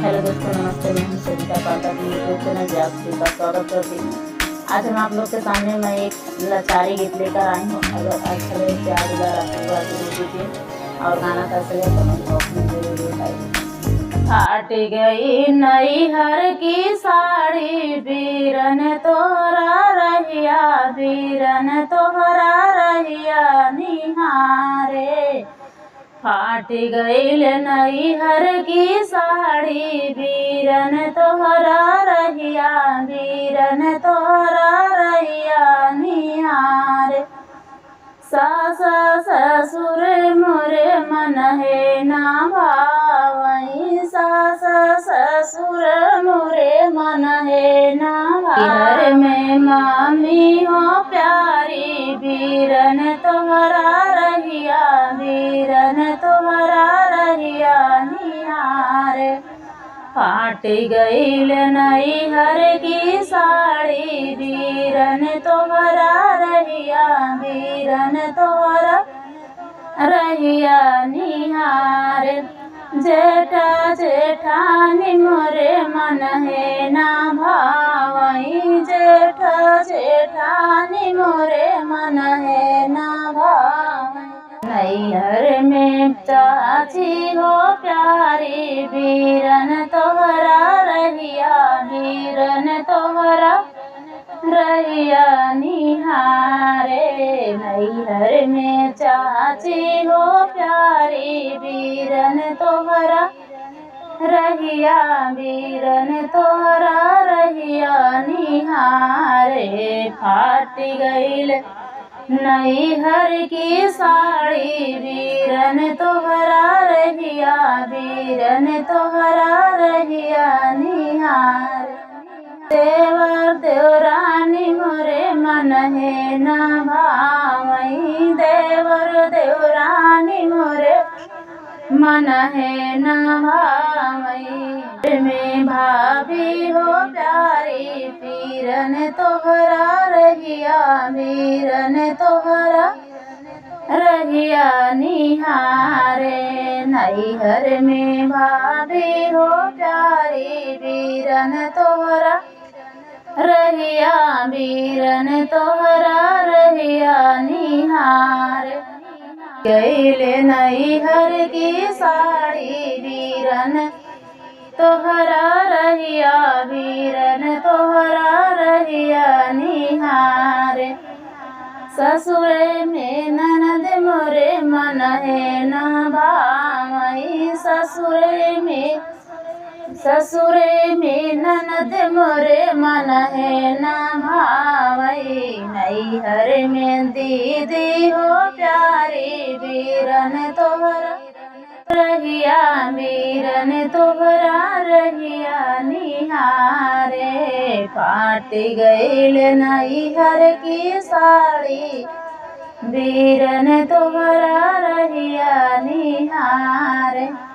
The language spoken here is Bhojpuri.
हेलो दोस्तों, नमस्ते। मैं हूं सविता पाठक, यूट्यूब चैनल पे आप सभी का स्वागत करती हूँ। आज हम आप लोग के सामने मैं एक लाचारी गीत लेकर आई हूँ। अगर अच्छा लगे प्यार बार आशीर्वाद जरूर दीजिए और गाना कैसे लगे कमेंट बॉक्स में जरूर बताइए। फाट गई नैहर की साड़ी, बीरन तोहरा रहिया, बीरन तोहरा रहिया निहारे। फाट गईल नैहर की साड़ी, बीरन तोहरा रहिया, बीरन तोहरा रहिया निहार। सास ससुर मोरे मन है ना भावई, सास ससुर मोरे मन है ना भावई। घर में मामी हो प्यारी, बीरन तोहरा रहिया, बीरन तोहरा रहिया निहार। फाट गईल नैहर की साड़ी, बीरन तोहरा रहिया, बीरन तोहरा रहिया निहार। जेठा जेठानी मोरे मन है ना भावई, जेठा जेठानी मोरे मन है ना भावई। नैहर में चाची हो प्यारी, बीरन तोहरा रहिया, बीरन तोहरा रहिया निहारे। नैहर में चाची हो प्यारी, बीरन तोहरा रहिया, बीरन तोहरा रहिया निहारे। फाट गईल नैहर की साड़ी, बीरन तोहरा रहिया, बीरन तोहरा रहिया निहार। देवर देवरानी मोरे मन है ना भावई, देवर देवरानी मोरे मन है ना भावई। में भाभी हो प्यारी, बीरन तोहरा रहिया, बीरन तोहरा रहिया निहारे। नैहर में भाभी हो प्यारी, बीरन तोहरा रहिया, बीरन तोहरा रहिया निहार। गईल नैहर की साड़ी, बीरन तोहरा रहिया, बीरन तोहरा रहिया निहार। ससुरे में ननद मोरे मन है ना भावई, ससुरे में ननद मोरे मन है ना भावई। नैहर में दीदी हो प्यारी, बीरन तोहरा रहिया, बीरन तोहरा रहिया निहारे। फाट गईल नैहर की साड़ी, बीरन तोहरा रहिया निहारे।